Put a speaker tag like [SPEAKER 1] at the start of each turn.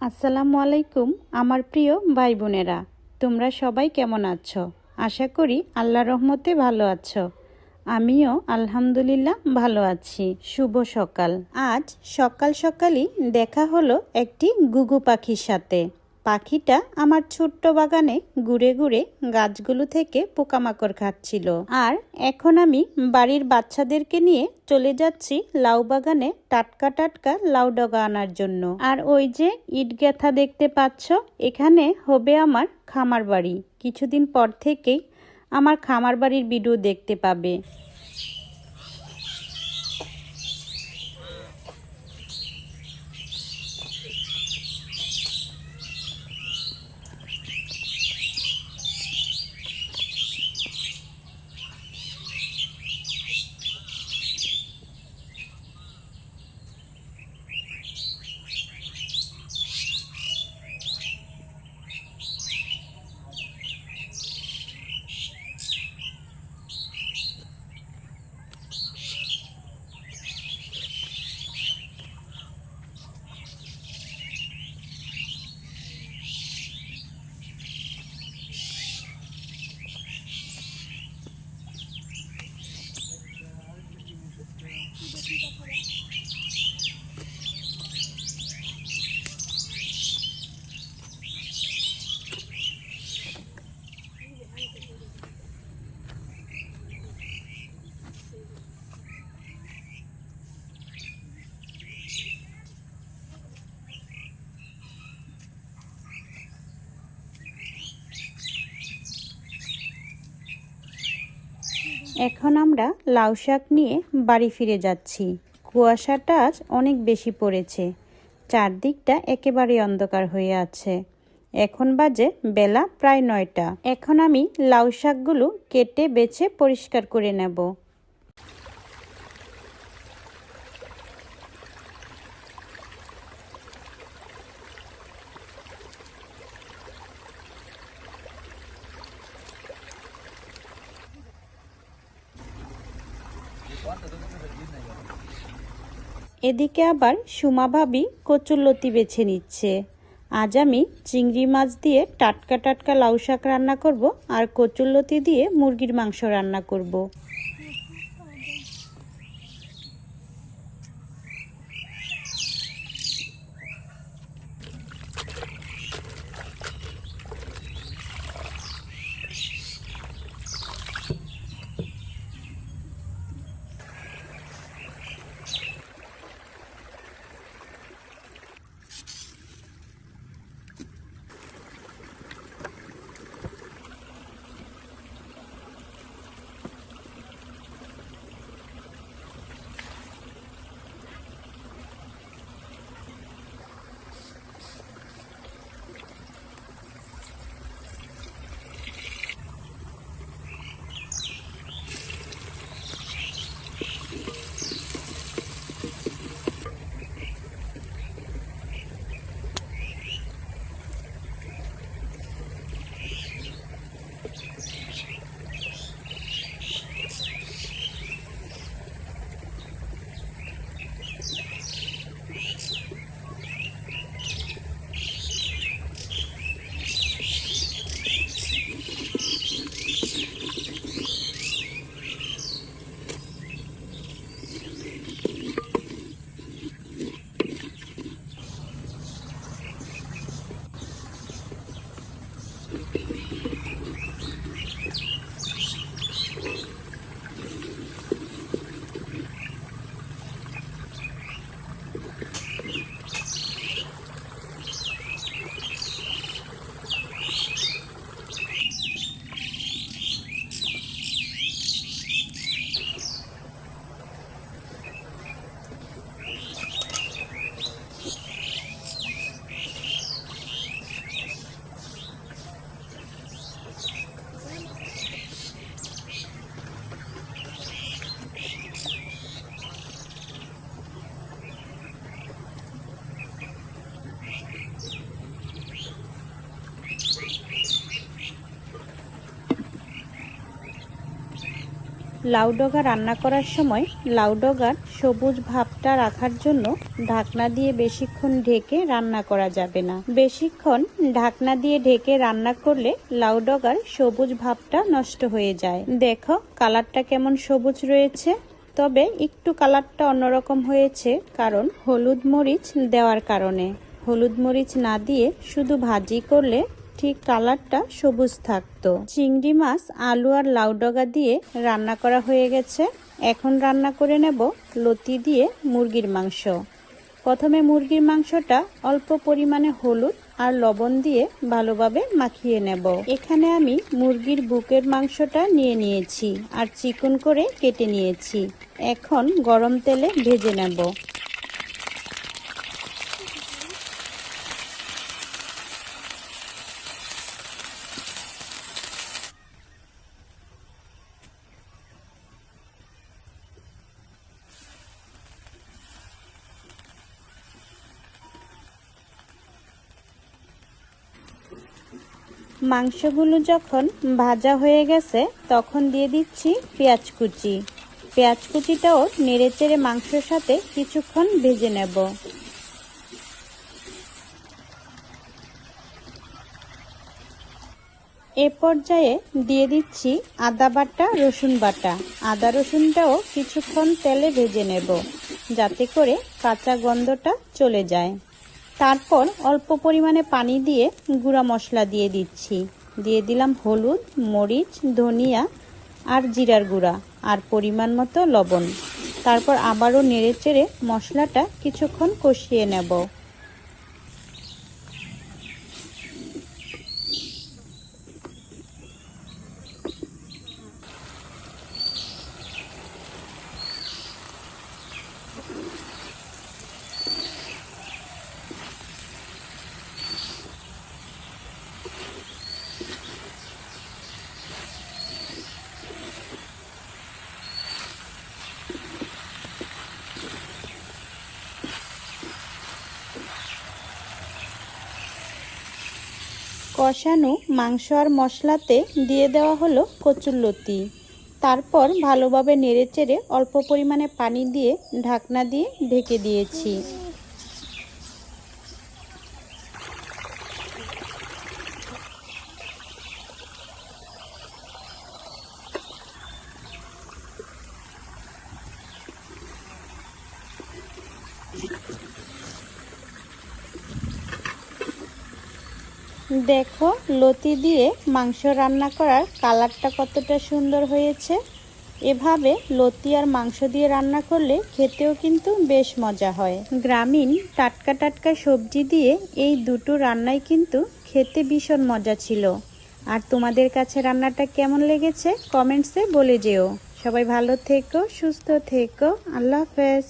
[SPEAKER 1] আসসালামু আলাইকুম আমার প্রিয় ভাই বোনেরা, তোমরা সবাই কেমন আছো? আশা করি আল্লাহর রহমতে ভালো আছো। আমিও আলহামদুলিল্লাহ ভালো আছি। শুভ সকাল। আজ সকাল সকালই দেখা হলো একটি গুগু পাখির সাথে। পাখিটা আমার ছোট্ট বাগানে ঘুরে ঘুরে গাছগুলো থেকে পোকামাকড় খাচ্ছিল। আর এখন আমি বাড়ির বাচ্চাদেরকে নিয়ে চলে যাচ্ছি লাউ বাগানে টাটকা টাটকা লাউ ডগা আনার জন্য। আর ওই যে ইট গাঁথা দেখতে পাচ্ছ, এখানে হবে আমার খামার বাড়ি। কিছুদিন পর থেকেই আমার খামার বাড়ির ভিডিও দেখতে পাবে। এখন আমরা লাউ শাক নিয়ে বাড়ি ফিরে যাচ্ছি। কুয়াশাটা আজ অনেক বেশি পড়েছে, চারদিকটা একেবারে অন্ধকার হয়ে আছে। এখন বাজে বেলা প্রায় 9টা। এখন আমি লাউ শাকগুলো কেটে বেছে পরিষ্কার করে নেব। এদিকে আবার সুমা ভাবি কচুরলতি বেছে নিচ্ছে। আজ আমি চিংড়ি মাছ দিয়ে টাটকা টাটকা লাউ শাক রান্না করব, আর কচুরলতি দিয়ে মুরগির মাংস রান্না করব। লাউ ডগা রান্না করার সময় লাউ ডগার সবুজ ভাবটা রাখার জন্য ঢাকনা দিয়ে বেশিক্ষণ ঢেকে রান্না করা যাবে না। বেশিক্ষণ ঢাকনা দিয়ে ঢেকে রান্না করলে লাউ ডগার সবুজ ভাবটা নষ্ট হয়ে যায়। দেখো কালারটা কেমন সবুজ রয়েছে, তবে একটু কালারটা অন্যরকম হয়েছে কারণ হলুদ মরিচ দেওয়ার কারণে। হলুদ মরিচ না দিয়ে শুধু ভাজি করলে ঠিক কালারটা সবুজ থাকতো। চিংড়ি মাছ, আলু আর লাউ ডগা দিয়ে রান্না করা হয়ে গেছে। এখন রান্না করে নেব লতি দিয়ে মুরগির মাংস। প্রথমে মুরগির মাংসটা অল্প পরিমাণে হলুদ আর লবণ দিয়ে ভালোভাবে মাখিয়ে নেব। এখানে আমি মুরগির বুকের মাংসটা নিয়ে নিয়েছি আর চিকন করে কেটে নিয়েছি। এখন গরম তেলে ভেজে নেব। মাংসগুলো যখন ভাজা হয়ে গেছে তখন দিয়ে দিচ্ছি পেঁয়াজ কুচি। পেঁয়াজ কুচিটাও নেড়েচেড়ে মাংসের সাথে কিছুক্ষণ ভেজে নেব। এ পর্যায়ে দিয়ে দিচ্ছি আদা বাটা, রসুন বাটা। আদা রসুনটাও কিছুক্ষণ তেলে ভেজে নেব যাতে করে কাঁচা গন্ধটা চলে যায়। তারপর অল্প পরিমাণে পানি দিয়ে গুঁড়া মশলা দিয়ে দিচ্ছি। দিয়ে দিলাম হলুদ, মরিচ, ধনিয়া আর জিরার গুঁড়া আর পরিমাণ মতো লবণ। তারপর আবারও নেড়েচেড়ে মশলাটা কিছুক্ষণ কষিয়ে নেব। কষানো মাংস আর মশলাতে দিয়ে দেওয়া হলো কচুরলতি। তারপর ভালোভাবে নেড়েচেড়ে অল্প পরিমাণে পানি দিয়ে ঢাকনা দিয়ে ঢেকে দিয়েছি। দেখো লতি দিয়ে মাংস রান্না করার কালারটা কতটা সুন্দর হয়েছে। এভাবে লতি আর মাংস দিয়ে রান্না করলে খেতেও কিন্তু বেশ মজা হয়। গ্রামীণ টাটকা টাটকা সবজি দিয়ে এই দুটো রান্নাই কিন্তু খেতে ভীষণ মজা ছিল। আর তোমাদের কাছে রান্নাটা কেমন লেগেছে কমেন্টসে বলে যেও। সবাই ভালো থেকো, সুস্থ থেকো। আল্লাহ হাফেজ।